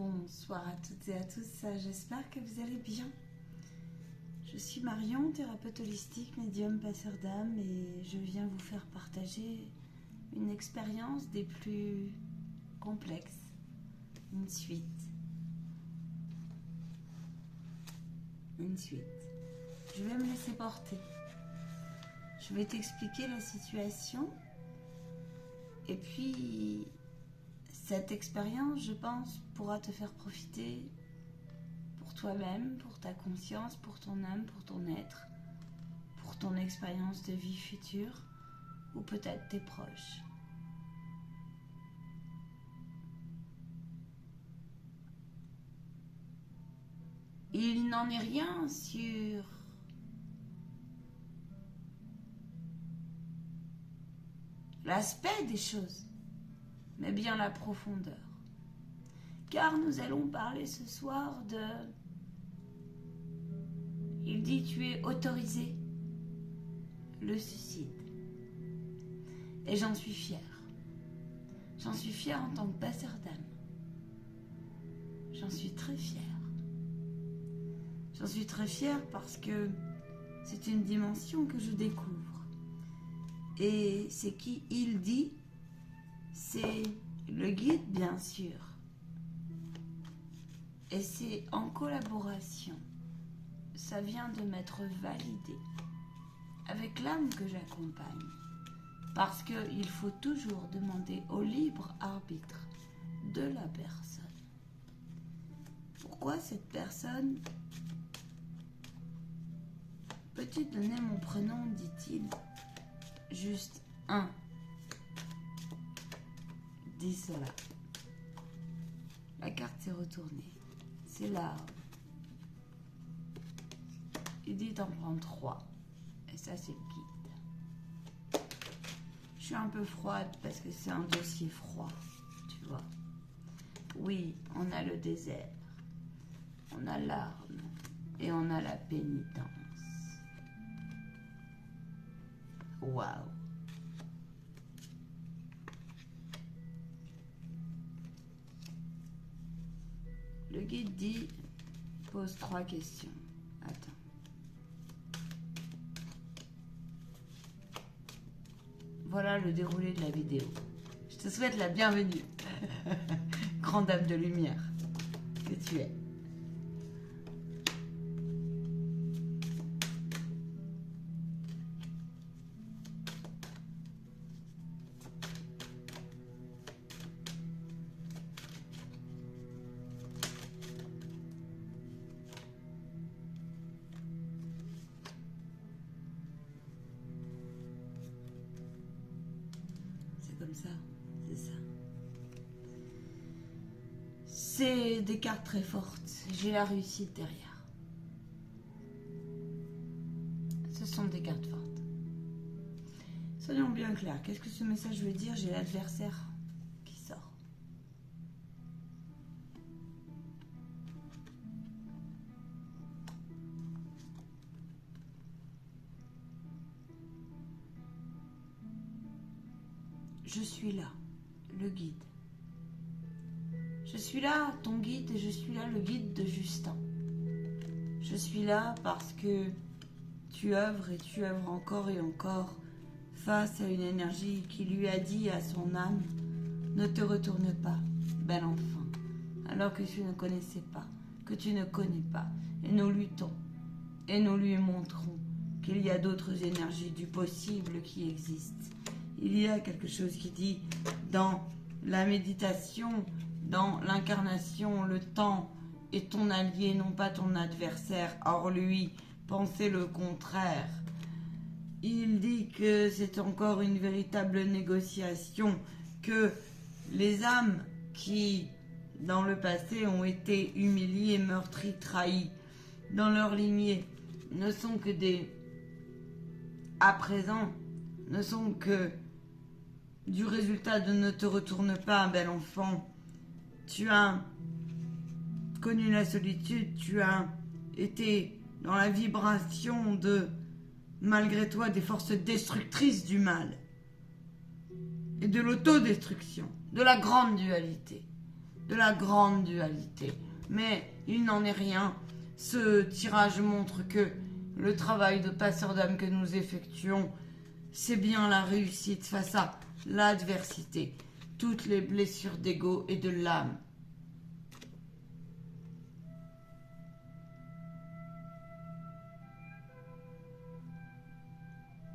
Bonsoir à toutes et à tous, j'espère que vous allez bien. Je suis Marion, thérapeute holistique, médium, passeur d'âme et je viens vous faire partager une expérience des plus complexes, une suite. Je vais me laisser porter. Je vais t'expliquer la situation et puis cette expérience, je pense, pourra te faire profiter pour toi-même, pour ta conscience, pour ton âme, pour ton être, pour ton expérience de vie future ou peut-être tes proches. Il n'en est rien sur l'aspect des choses, mais bien la profondeur. Car nous allons parler ce soir de... Il dit tu es autorisé, le suicide. Et j'en suis fière. J'en suis fière en tant que passeur d'âme. J'en suis très fière. J'en suis très fière parce que c'est une dimension que je découvre. Et c'est qui il dit, c'est le guide bien sûr. Et c'est en collaboration. Ça vient de m'être validé avec l'âme que j'accompagne. Parce qu'il faut toujours demander au libre arbitre de la personne. Pourquoi cette personne... Peux-tu donner mon prénom, dit-il. Juste un. Dis cela. La carte s'est retournée. C'est l'arbre. Il dit d'en prendre 3. Et ça, c'est le guide. Je suis un peu froide parce que c'est un dossier froid, tu vois. Oui, on a le désert. On a l'arme. Et on a la pénitence. Waouh! Le guide dit, pose 3 questions. Attends. Voilà le déroulé de la vidéo. Je te souhaite la bienvenue. Grande dame de lumière que tu es. Comme ça, c'est ça. C'est des cartes très fortes. J'ai la réussite derrière. Ce sont des cartes fortes. Soyons bien clairs. Qu'est-ce que ce message veut dire? J'ai l'adversaire qui sort. Je suis là, le guide. Je suis là, ton guide, et je suis là, le guide de Justin. Je suis là parce que tu œuvres et tu œuvres encore et encore face à une énergie qui lui a dit à son âme « Ne te retourne pas, bel enfant, alors que tu ne connaissais pas, que tu ne connais pas. » Et nous luttons et nous lui montrons qu'il y a d'autres énergies du possible qui existent. Il y a quelque chose qui dit dans la méditation, dans l'incarnation, le temps est ton allié, non pas ton adversaire. Or lui, pensez le contraire. Il dit que c'est encore une véritable négociation, que les âmes qui, dans le passé, ont été humiliées, meurtries, trahies dans leur lignée, ne sont que des... à présent, ne sont que... du résultat de ne te retourne pas, bel enfant. Tu as connu la solitude, tu as été dans la vibration de, malgré toi, des forces destructrices du mal et de l'autodestruction, de la grande dualité. de la grande dualité. Mais il n'en est rien. Ce tirage montre que le travail de passeur d'âme que nous effectuons, c'est bien la réussite face à l'adversité, toutes les blessures d'ego et de l'âme.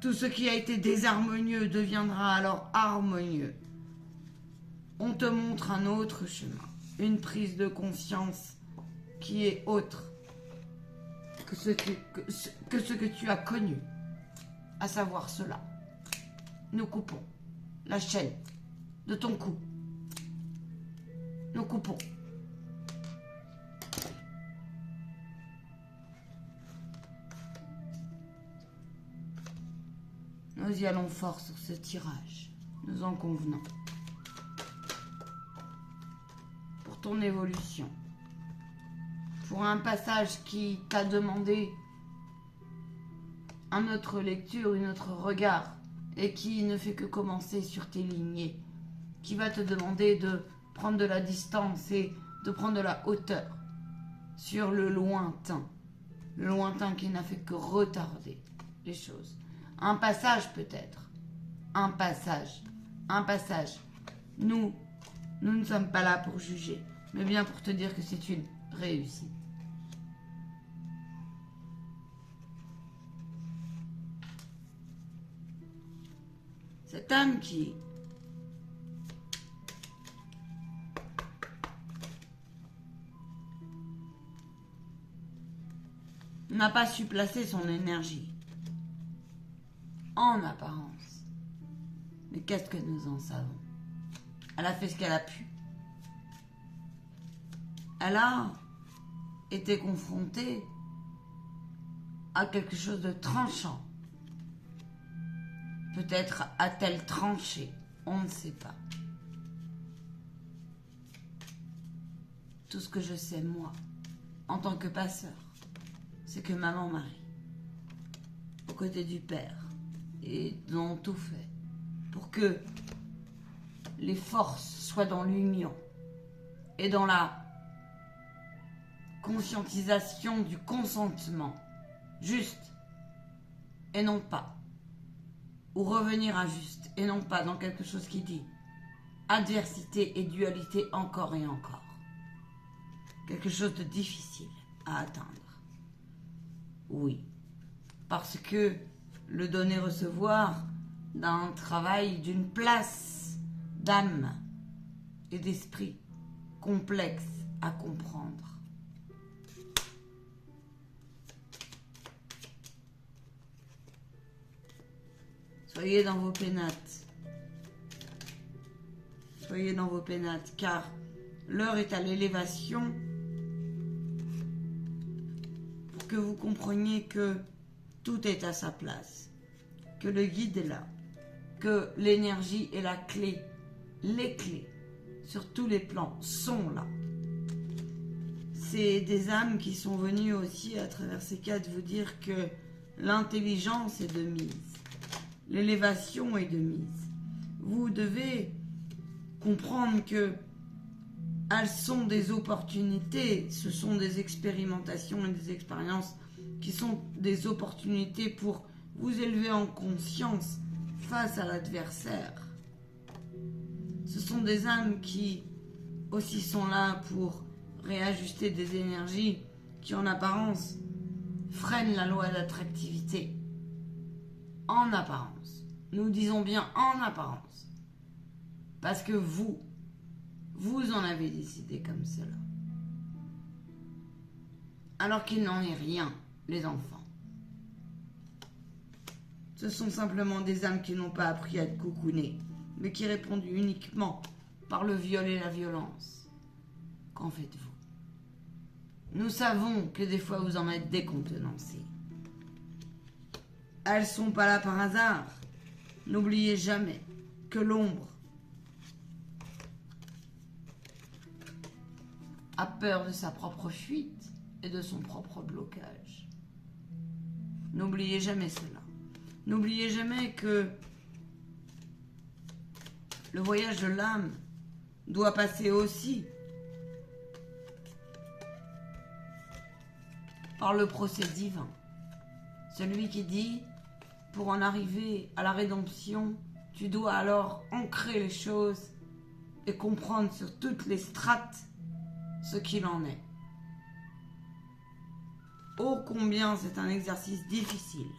Tout ce qui a été désharmonieux deviendra alors harmonieux. On te montre un autre chemin, une prise de conscience qui est autre que ce que tu as connu, à savoir cela. Nous coupons la chaîne de ton cou. Nous coupons. Nous y allons fort sur ce tirage, nous en convenons. Pour ton évolution, pour un passage qui t'a demandé une autre lecture, un autre regard, et qui ne fait que commencer sur tes lignées, qui va te demander de prendre de la distance et de prendre de la hauteur sur le lointain qui n'a fait que retarder les choses. Un passage peut-être, un passage. Nous ne sommes pas là pour juger, mais bien pour te dire que c'est une réussite. Cette âme qui n'a pas su placer son énergie en apparence. Mais qu'est-ce que nous en savons? Elle a fait ce qu'elle a pu. Elle a été confrontée à quelque chose de tranchant. Peut-être a-t-elle tranché, on ne sait pas. Tout ce que je sais, moi, en tant que passeur, c'est que maman Marie, aux côtés du Père, et ont tout fait pour que les forces soient dans l'union et dans la conscientisation du consentement juste et non pas, ou revenir à juste et non pas dans quelque chose qui dit adversité et dualité encore et encore. Quelque chose de difficile à atteindre. Oui, parce que le donner-recevoir d'un travail, d'une place d'âme et d'esprit complexe à comprendre. Soyez dans vos pénates. Soyez dans vos pénates, car l'heure est à l'élévation pour que vous compreniez que tout est à sa place, que le guide est là, que l'énergie et la clé, les clés, sur tous les plans, sont là. C'est des âmes qui sont venues aussi à travers ces quatre vous dire que l'intelligence est de mise, l'élévation est de mise. Vous devez comprendre que elles sont des opportunités, ce sont des expérimentations et des expériences qui sont des opportunités pour vous élever en conscience face à l'adversaire. Ce sont des âmes qui aussi sont là pour réajuster des énergies qui en apparence freinent la loi d'attractivité. En apparence. Nous disons bien en apparence. Parce que vous en avez décidé comme cela. Alors qu'il n'en est rien, les enfants. Ce sont simplement des âmes qui n'ont pas appris à être cocoonées, mais qui répondent uniquement par le viol et la violence. Qu'en faites-vous? Nous savons que des fois vous en êtes décontenancés. Elles sont pas là par hasard. N'oubliez jamais que l'ombre a peur de sa propre fuite et de son propre blocage. N'oubliez jamais cela. N'oubliez jamais que le voyage de l'âme doit passer aussi par le procès divin. Celui qui dit, pour en arriver à la rédemption, tu dois alors ancrer les choses et comprendre sur toutes les strates ce qu'il en est. Oh combien c'est un exercice difficile.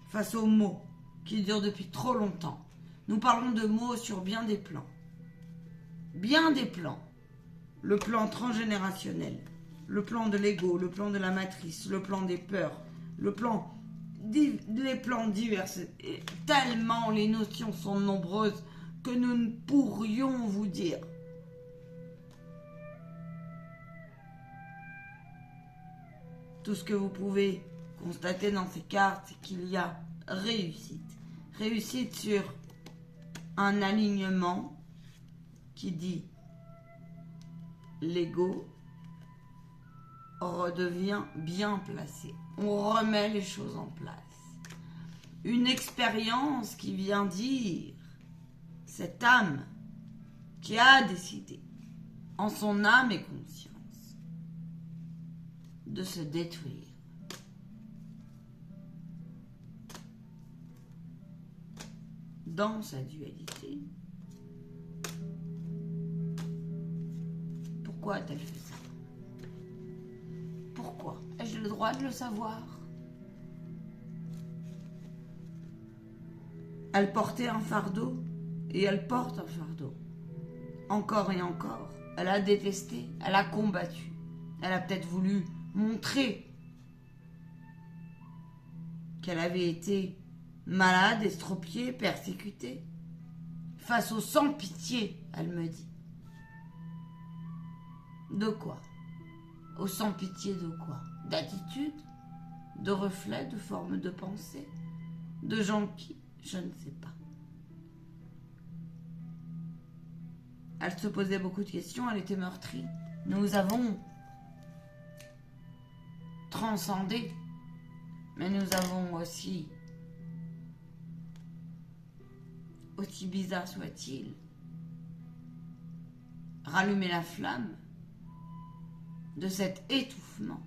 Face aux mots qui durent depuis trop longtemps, nous parlons de mots sur bien des plans. Bien des plans. Le plan transgénérationnel, le plan de l'ego, le plan de la matrice, le plan des peurs, les plans divers. Et tellement les notions sont nombreuses que nous ne pourrions vous dire. Tout ce que vous pouvez constater dans ces cartes, c'est qu'il y a réussite. Réussite sur un alignement qui dit l'ego redevient bien placé. On remet les choses en place. Une expérience qui vient dire cette âme qui a décidé en son âme et conscience de se détruire. Dans sa dualité. Pourquoi a-t-elle fait ça? Pourquoi? Ai-je le droit de le savoir? Elle portait un fardeau et elle porte un fardeau. Encore et encore. Elle a détesté, elle a combattu. Elle a peut-être voulu montrer qu'elle avait été malade, estropiée, persécutée. Face au sans-pitié, elle me dit. De quoi? Au sans-pitié de quoi? D'attitude? De reflet? De forme de pensée? De gens qui? Je ne sais pas. Elle se posait beaucoup de questions, elle était meurtrie. Nous avons transcendé, mais nous avons aussi bizarre soit-il, rallumer la flamme de cet étouffement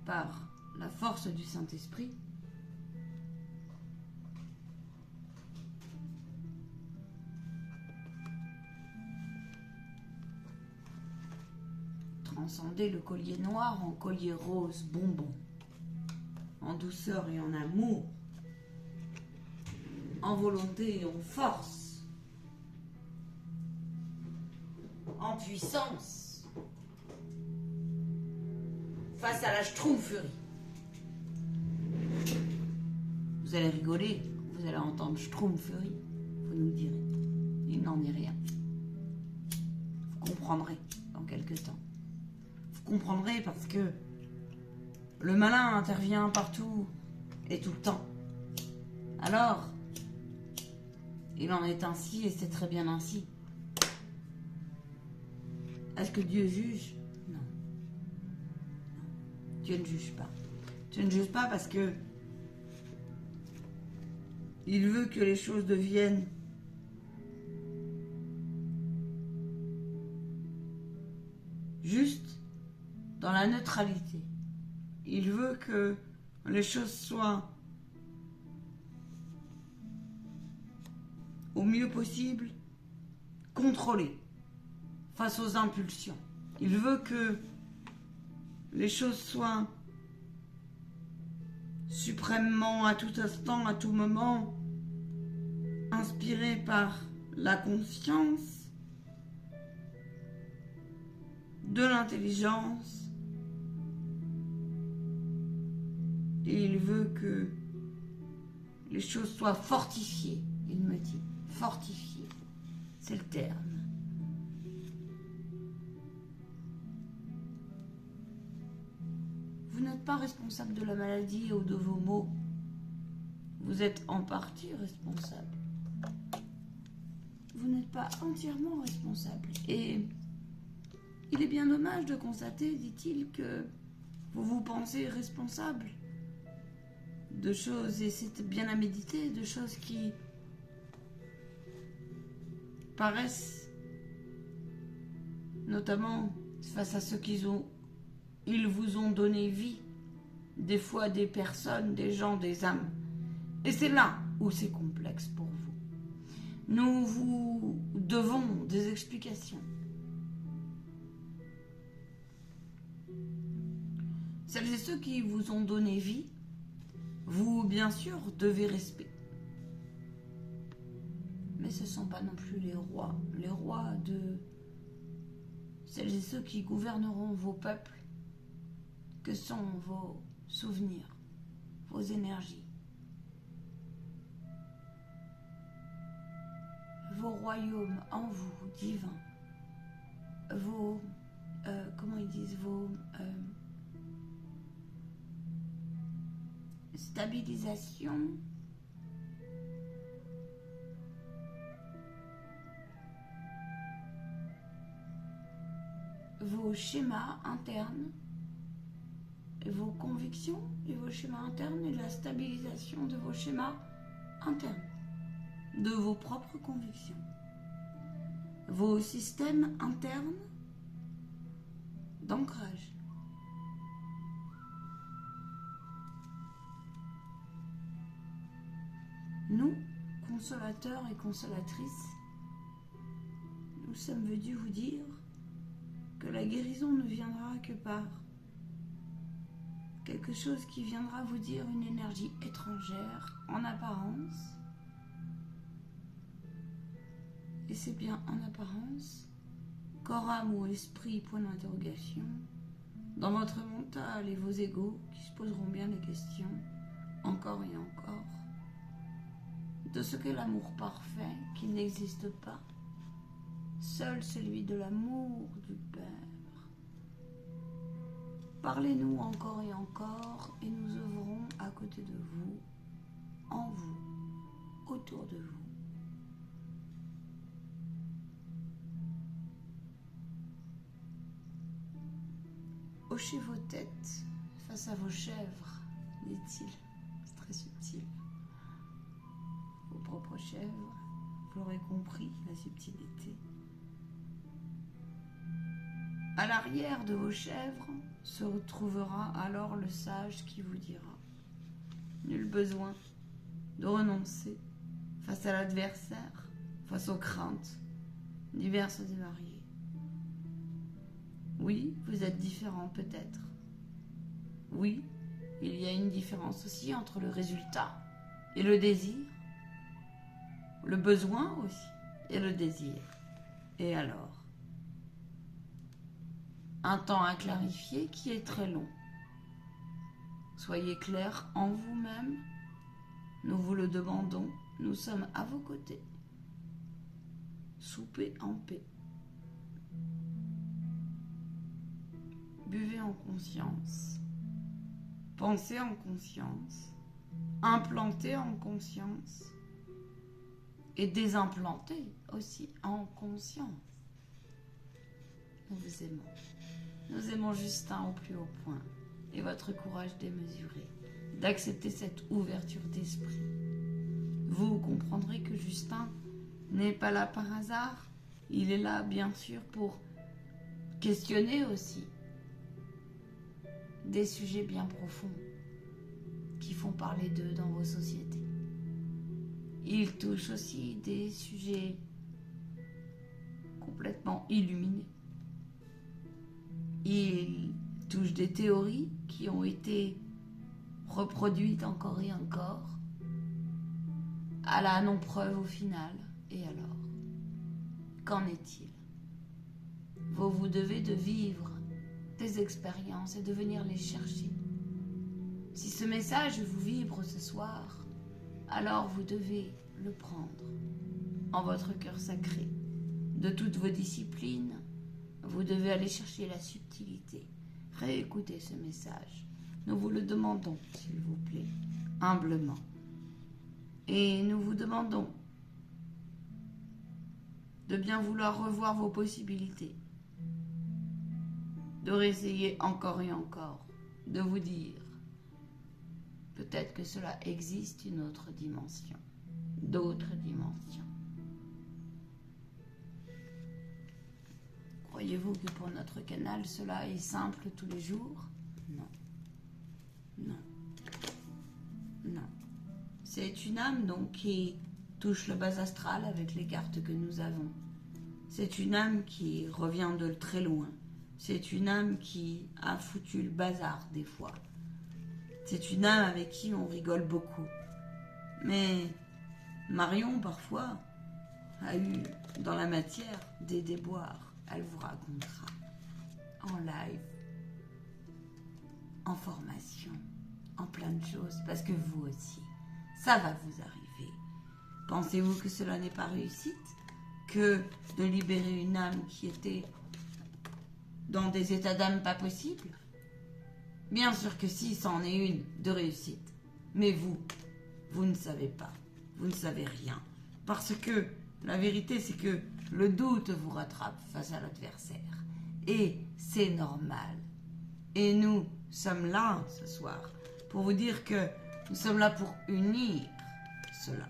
par la force du Saint-Esprit. Transcender le collier noir en collier rose bonbon, en douceur et en amour, en volonté et en force, en puissance, face à la Schtroumpferie. Vous allez rigoler, vous allez entendre Schtroumpferie, vous nous direz, il n'en est rien. Vous comprendrez dans quelques temps. Vous comprendrez parce que le malin intervient partout et tout le temps. Alors, il en est ainsi et c'est très bien ainsi. Est-ce que Dieu juge? Non. Non. Dieu ne juge pas. Dieu ne juge pas parce que il veut que les choses deviennent justes dans la neutralité. Il veut que les choses soient au mieux possible contrôlées face aux impulsions. Il veut que les choses soient suprêmement, à tout instant, à tout moment, inspirées par la conscience, de l'intelligence. Et il veut que les choses soient fortifiées, il me dit. Fortifiées, c'est le terme. Vous n'êtes pas responsable de la maladie ou de vos maux. Vous êtes en partie responsable. Vous n'êtes pas entièrement responsable. Et il est bien dommage de constater, dit-il, que vous vous pensez responsable de choses, et c'est bien à méditer, de choses qui paraissent notamment face à ceux ils vous ont donné vie, des fois des personnes, des gens, des âmes. Et c'est là où c'est complexe pour vous. Nous vous devons des explications. Celles et ceux qui vous ont donné vie, vous, bien sûr, devez respect. Mais ce ne sont pas non plus les rois de celles et ceux qui gouverneront vos peuples, que sont vos souvenirs, vos énergies, vos royaumes en vous, divins, vos, comment ils disent, vos stabilisations, vos schémas internes, vos convictions et vos schémas internes et la stabilisation de vos schémas internes, de vos propres convictions, vos systèmes internes d'ancrage. Nous, consolateurs et consolatrices, nous sommes venus vous dire que la guérison ne viendra que par quelque chose qui viendra vous dire une énergie étrangère en apparence. Et c'est bien en apparence, corps, âme ou esprit, point d'interrogation, dans votre mental et vos égos qui se poseront bien des questions, encore et encore, de ce qu'est l'amour parfait qui n'existe pas, seul celui de l'amour du Père. Parlez-nous encore et encore et nous œuvrons à côté de vous, en vous, autour de vous. Hochez vos têtes face à vos chèvres, dit-il. C'est très subtil. Vos propres chèvres, vous l'aurez compris, la subtilité. À l'arrière de vos chèvres se retrouvera alors le sage qui vous dira « Nul besoin de renoncer face à l'adversaire, face aux craintes diverses et variées. Oui, vous êtes différents peut-être. Oui, il y a une différence aussi entre le résultat et le désir, le besoin aussi et le désir. Et alors ? Un temps à clarifier qui est très long. Soyez clair en vous-même, nous vous le demandons, nous sommes à vos côtés. Soupez en paix. Buvez en conscience. Pensez en conscience. Implantez en conscience. Et désimplantez aussi en conscience. Nous vous aimons. Nous aimons Justin au plus haut point et votre courage démesuré d'accepter cette ouverture d'esprit. Vous comprendrez que Justin n'est pas là par hasard. Il est là, bien sûr, pour questionner aussi des sujets bien profonds qui font parler d'eux dans vos sociétés. Il touche aussi des sujets complètement illuminés. Il touche des théories qui ont été reproduites encore et encore à la non-preuve au final. Et alors, qu'en est-il ? Vous devez de vivre des expériences et de venir les chercher. Si ce message vous vibre ce soir, alors vous devez le prendre en votre cœur sacré. De toutes vos disciplines, vous devez aller chercher la subtilité. Réécoutez ce message. Nous vous le demandons, s'il vous plaît, humblement. Et nous vous demandons de bien vouloir revoir vos possibilités, de réessayer encore et encore, de vous dire peut-être que cela existe une autre dimension, d'autres dimensions. Croyez Croyez-vous que pour notre canal, cela est simple tous les jours? Non. Non. Non. C'est une âme donc qui touche le bas astral avec les cartes que nous avons. C'est une âme qui revient de très loin. C'est une âme qui a foutu le bazar des fois. C'est une âme avec qui on rigole beaucoup. Mais Marion, parfois, a eu dans la matière des déboires. Elle vous racontera en live, en formation, en plein de choses, parce que vous aussi, ça va vous arriver. Pensez-vous que cela n'est pas réussite? Que de libérer une âme qui était dans des états d'âme pas possibles? Bien sûr que si, c'en est une de réussite. Mais vous ne savez pas. Vous ne savez rien. Parce que la vérité, c'est que le doute vous rattrape face à l'adversaire. Et c'est normal. Et nous sommes là ce soir pour vous dire que nous sommes là pour unir cela.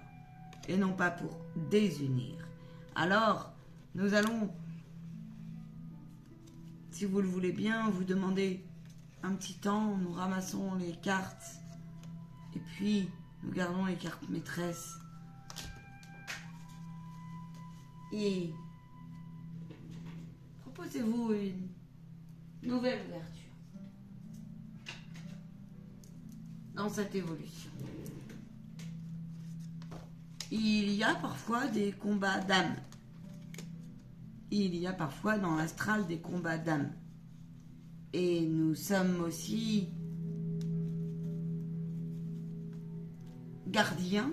Et non pas pour désunir. Alors, nous allons, si vous le voulez bien, vous demander un petit temps. Nous ramassons les cartes. Et puis, nous gardons les cartes maîtresses. Et proposez-vous une nouvelle ouverture dans cette évolution. Il y a parfois des combats d'âme. Il y a parfois dans l'astral des combats d'âme. Et nous sommes aussi gardiens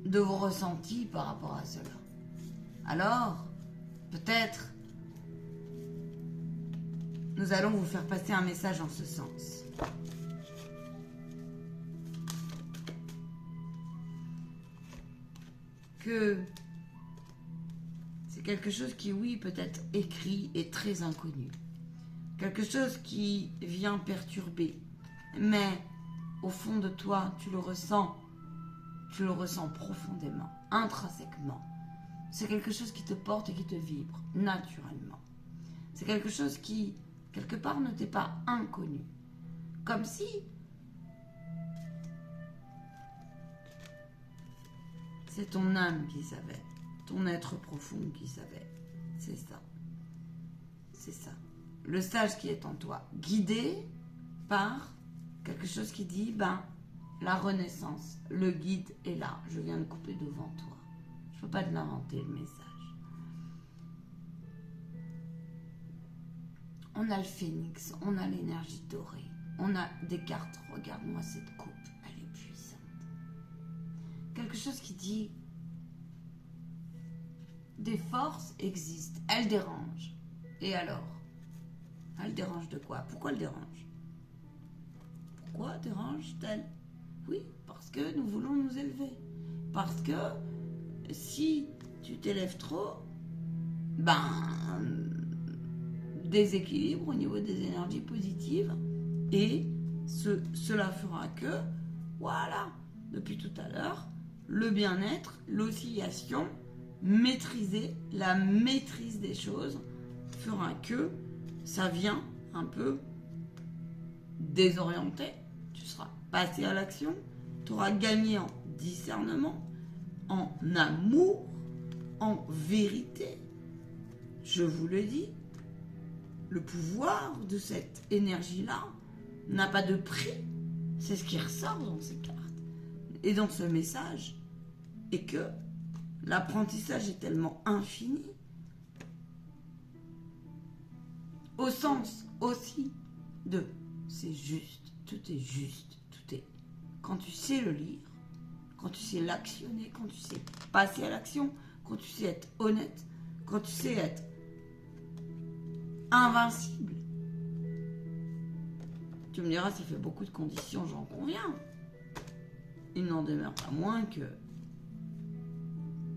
de vos ressentis par rapport à cela. Alors, peut-être, nous allons vous faire passer un message en ce sens. Que c'est quelque chose qui, oui, peut être écrit et très inconnu. Quelque chose qui vient perturber. Mais, au fond de toi, tu le ressens profondément, intrinsèquement. C'est quelque chose qui te porte et qui te vibre, naturellement. C'est quelque chose qui, quelque part, ne t'est pas inconnu. Comme si c'est ton âme qui savait, ton être profond qui savait. C'est ça. C'est ça. Le sage qui est en toi, guidé par quelque chose qui dit, la renaissance, le guide est là, je viens de couper devant toi. Je ne peux pas te l'inventer, le message. On a le phénix, on a l'énergie dorée, on a des cartes. Regarde-moi cette coupe, elle est puissante. Quelque chose qui dit, des forces existent, elles dérangent. Et alors? Elle dérange de quoi? Pourquoi elle dérange? Pourquoi dérange-t-elle? Oui, parce que nous voulons nous élever. Parce que si tu t'élèves trop, déséquilibre au niveau des énergies positives. Et cela fera que, voilà, depuis tout à l'heure, le bien-être, l'oscillation, maîtriser, la maîtrise des choses fera que ça vient un peu désorienté. Tu seras passé à l'action, tu auras gagné en discernement, en amour, en vérité. Je vous le dis, le pouvoir de cette énergie-là n'a pas de prix. C'est ce qui ressort dans ces cartes et dans ce message. Et que l'apprentissage est tellement infini, au sens aussi de c'est juste, tout est juste, tout est... Quand tu sais le lire, quand tu sais l'actionner, quand tu sais passer à l'action, quand tu sais être honnête, quand tu sais être invincible. Tu me diras, ça fait beaucoup de conditions, j'en conviens. Il n'en demeure pas moins que...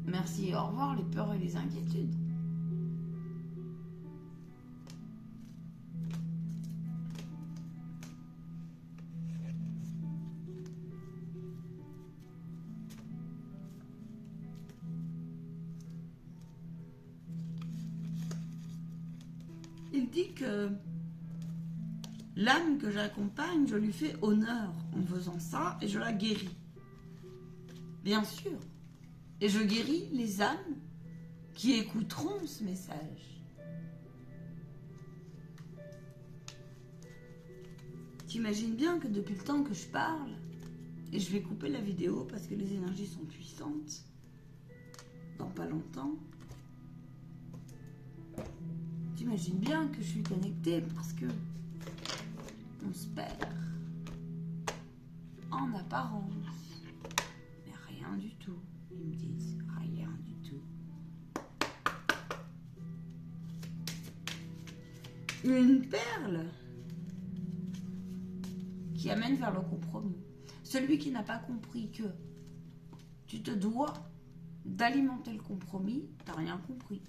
Merci et au revoir les peurs et les inquiétudes. il dit que l'âme que j'accompagne, je lui fais honneur en faisant ça et je la guéris. Bien sûr. Et je guéris les âmes qui écouteront ce message. T'imagines bien que depuis le temps que je parle, et je vais couper la vidéo parce que les énergies sont puissantes, dans pas longtemps, t'imagines bien que je suis connectée parce que on se perd en apparence, mais rien du tout. Ils me disent rien du tout. Une perle qui amène vers le compromis. Celui qui n'a pas compris que tu te dois d'alimenter le compromis, t'as rien compris.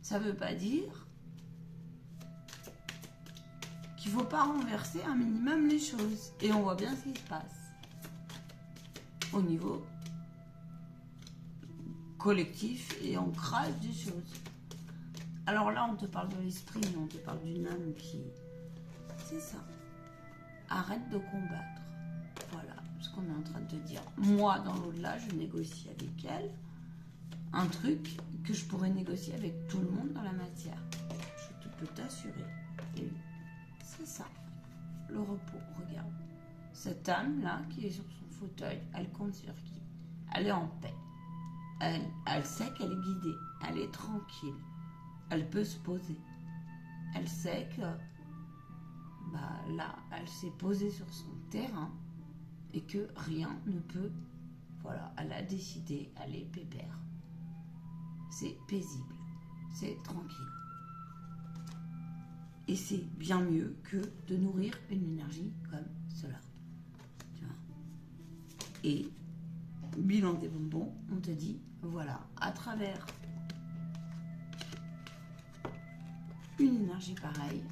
Ça veut pas dire qu'il faut pas renverser un minimum les choses. Et on voit bien ce qui se passe au niveau collectif et ancrage des choses. Alors là, on te parle de l'esprit, mais on te parle d'une âme qui... C'est ça. Arrête de combattre. Voilà ce qu'on est en train de te dire. Moi, dans l'au-delà, je négocie avec elle un truc que je pourrais négocier avec tout le monde dans la matière. Je peux t'assurer. Et c'est ça. Le repos, regarde. Cette âme-là qui est sur son fauteuil, elle compte sur qui? Elle est en paix. Elle sait qu'elle est guidée. Elle est tranquille. Elle peut se poser. Elle sait que là, elle s'est posée sur son terrain et que rien ne peut... Voilà, elle a décidé, elle est pépère. C'est paisible, c'est tranquille. Et c'est bien mieux que de nourrir une énergie comme cela. Tu vois. Et bilan des bonbons, on te dit, voilà, à travers une énergie pareille,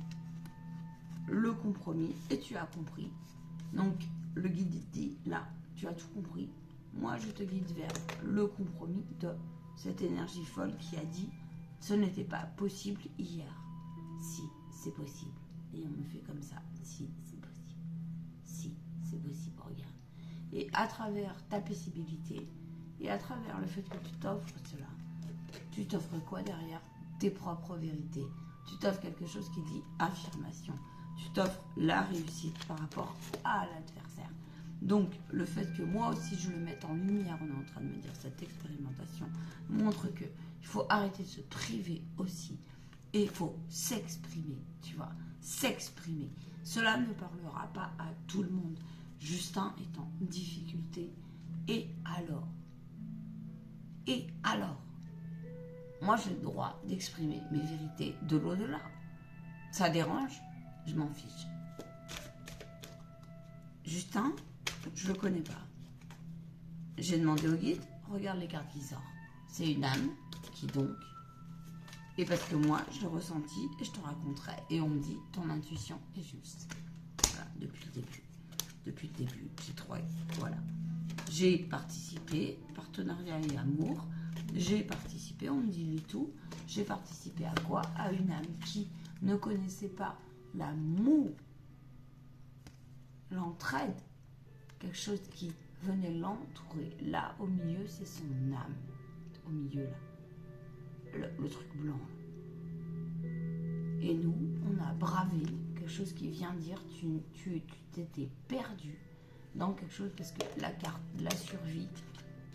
le compromis, et tu as compris. Donc, le guide te dit, là, tu as tout compris. Moi, je te guide vers le compromis de cette énergie folle qui a dit, ce n'était pas possible hier. Si, c'est possible. Et on me fait comme ça. Si, c'est possible. Si, c'est possible, regarde. Et à travers ta paisibilité, et à travers le fait que tu t'offres cela, tu t'offres quoi derrière? Tes propres vérités. Tu t'offres quelque chose qui dit affirmation. Tu t'offres la réussite par rapport à l'adversaire. Donc, le fait que moi aussi je le mette en lumière, on est en train de me dire, cette expérimentation montre que il faut arrêter de se priver aussi. Et il faut s'exprimer, tu vois, s'exprimer. Cela ne parlera pas à tout le monde. Justin est en difficulté. Et alors? Et alors? Moi, j'ai le droit d'exprimer mes vérités de l'au-delà. Ça dérange? Je m'en fiche. Justin, je le connais pas. J'ai demandé au guide, regarde les cartes qui sortent. C'est une âme qui donc... Et parce que moi, je l'ai ressenti et je te raconterai. Et on me dit, ton intuition est juste. Voilà, depuis le début. Depuis le début, j'ai trois... Voilà. J'ai participé, partenariat et amour. J'ai participé, on me dit tout. J'ai participé à quoi? À une âme qui ne connaissait pas l'amour, l'entraide, quelque chose qui venait l'entourer. Là, au milieu, c'est son âme. Au milieu, là. Le truc blanc. Et nous, on a bravé quelque chose qui vient dire tu t'étais perdu dans quelque chose parce que la carte de la survie,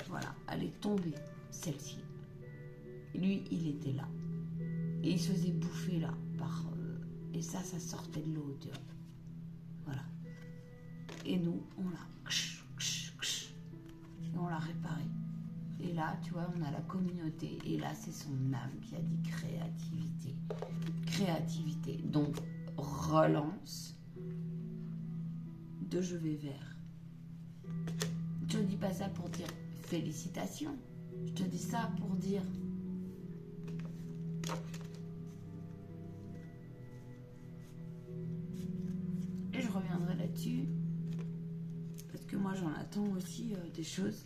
voilà, elle est tombée, celle-ci. Lui, il était là. Et il se faisait bouffer là. Et ça sortait de l'eau, tu vois. Voilà. Et nous, on l'a... Et on l'a réparé. Et là, tu vois, on a la communauté. Et là, c'est son âme qui a dit créativité. Créativité. Donc, relance de je vais vers. Je te dis pas ça pour dire félicitations. Je te dis ça pour dire et je reviendrai là-dessus parce que moi j'en attends aussi des choses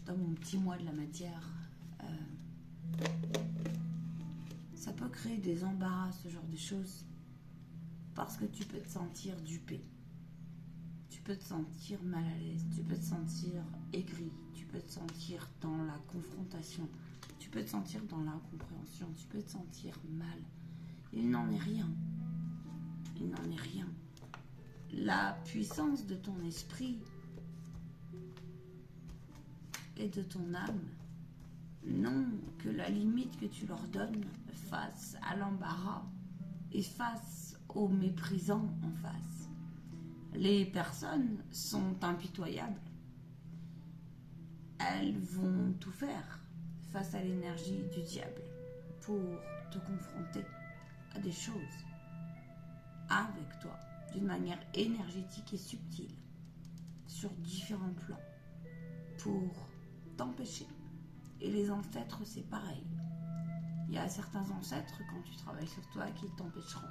dans mon petit mois de la matière. ça peut créer des embarras, ce genre de choses, parce que tu peux te sentir dupé. Tu peux te sentir mal à l'aise, tu peux te sentir aigri, tu peux te sentir dans la confrontation, tu peux te sentir dans l'incompréhension, tu peux te sentir mal. Il n'en est rien. Il n'en est rien. La puissance de ton esprit et de ton âme n'ont que la limite que tu leur donnes face à l'embarras et face aux méprisants en face. Les personnes sont impitoyables. Elles vont tout faire face à l'énergie du diable pour te confronter à des choses avec toi d'une manière énergétique et subtile sur différents plans pour t'empêcher. Et les ancêtres, c'est pareil. Il y a certains ancêtres, quand tu travailles sur toi, qui t'empêcheront.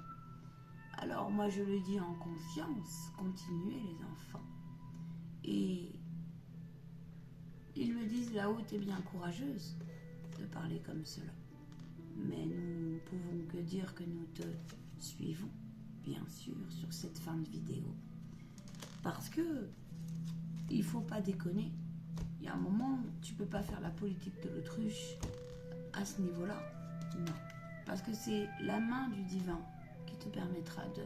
Alors moi, je le dis en conscience, continuez les enfants. Et ils me disent, là-haut, t'es bien courageuse de parler comme cela. Mais nous ne pouvons que dire que nous te suivons, bien sûr, sur cette fin de vidéo. Parce que il ne faut pas déconner. Il y a un moment, tu ne peux pas faire la politique de l'autruche à ce niveau-là. Non. Parce que c'est la main du divin qui te permettra de...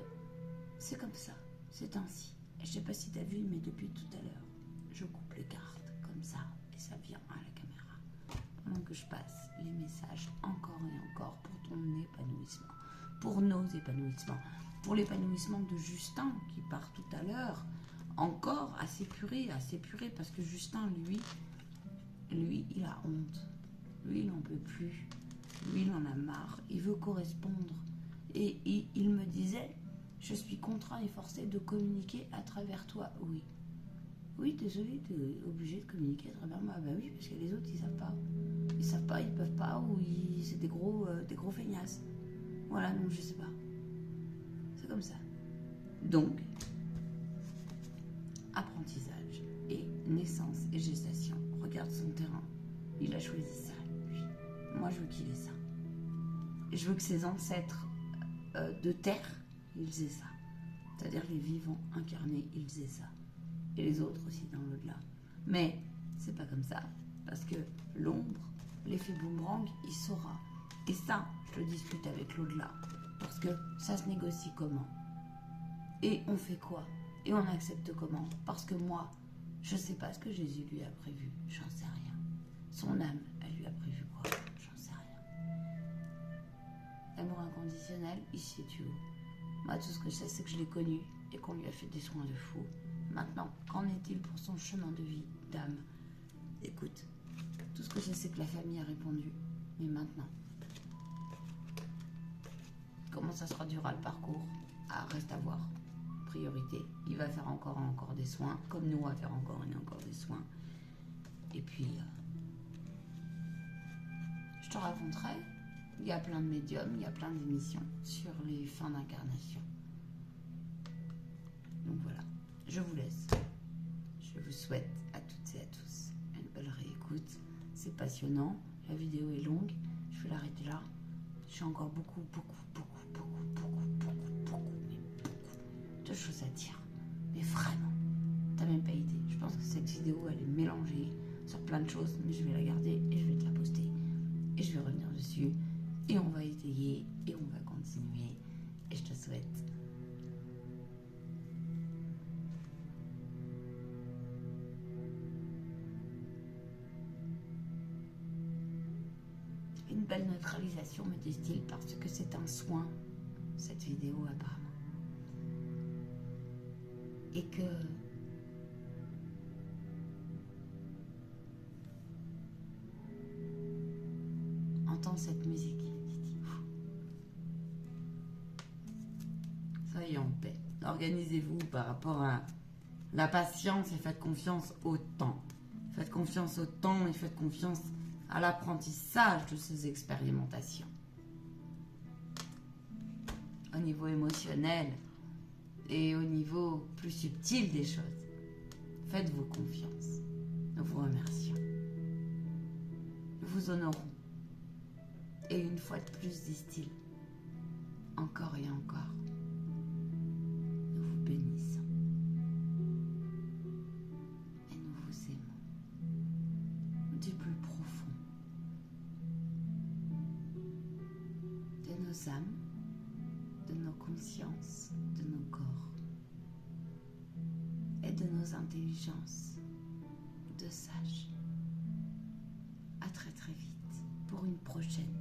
C'est comme ça, c'est ainsi. Et je ne sais pas si tu as vu, mais depuis tout à l'heure, je coupe les cartes comme ça et ça vient à la caméra. Pendant que je passe les messages encore et encore pour ton épanouissement, pour nos épanouissements, pour l'épanouissement de Justin qui part tout à l'heure, encore à s'épurer, parce que Justin, lui, il a honte. Lui, il n'en peut plus. Lui, il en a marre. Il veut correspondre. Et il me disait, je suis contraint et forcé de communiquer à travers toi. Oui. Oui, désolé, tu es obligé de communiquer à travers moi. Bah oui, parce que les autres, ils savent pas. Ils savent pas, ils peuvent pas, ou c'est des gros feignasses. Voilà, non, je sais pas. C'est comme ça. Donc, apprentissage et naissance et gestation. Regarde son terrain. Il a choisi ça, lui. Moi, je veux qu'il ait ça. Et je veux que ses ancêtres de terre, ils aient ça. C'est-à-dire les vivants incarnés, ils aient ça. Et les autres aussi dans l'au-delà. Mais c'est pas comme ça. Parce que l'ombre, l'effet boomerang, il saura. Et ça, je le discute avec l'au-delà. Parce que ça se négocie comment? Et on fait quoi? Et on accepte comment? Parce que moi, je sais pas ce que Jésus lui a prévu. J'en sais rien. Son âme, elle lui a prévu quoi? J'en sais rien. L'amour inconditionnel, il se situe où? Moi, tout ce que je sais, c'est que je l'ai connu et qu'on lui a fait des soins de fou. Maintenant, qu'en est-il pour son chemin de vie, d'âme? Écoute, tout ce que je sais, c'est que la famille a répondu. Mais maintenant, comment ça se traduira le parcours? Ah, reste à voir. Priorité. Il va faire encore des soins, comme nous, on va faire encore et encore des soins. Et puis, je te raconterai, il y a plein de médiums, il y a plein d'émissions sur les fins d'incarnation. Donc voilà, je vous laisse. Je vous souhaite à toutes et à tous une belle réécoute. C'est passionnant, la vidéo est longue, je vais l'arrêter là. J'ai encore beaucoup de choses à dire. Mais vraiment, t'as même pas idée. Je pense que cette vidéo, elle est mélangée sur plein de choses, mais je vais la garder et je vais te la poster. Et je vais revenir dessus. Et on va étayer et on va continuer. Et je te souhaite une belle neutralisation, me disent-ils, parce que c'est un soin, cette vidéo apparemment. Et que entends cette musique, soyez en paix. Organisez-vous par rapport à la patience et faites confiance au temps. Faites confiance au temps et faites confiance à l'apprentissage de ces expérimentations. Au niveau émotionnel et au niveau plus subtil des choses. Faites-vous confiance. Nous vous remercions. Nous vous honorons Et une fois de plus, disent-ils, encore et encore, nous vous bénissons et nous vous aimons du plus profond de nos âmes, de nos consciences, de nos corps et de nos intelligences de sages. À très très vite pour une prochaine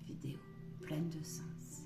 vidéo pleine de sens.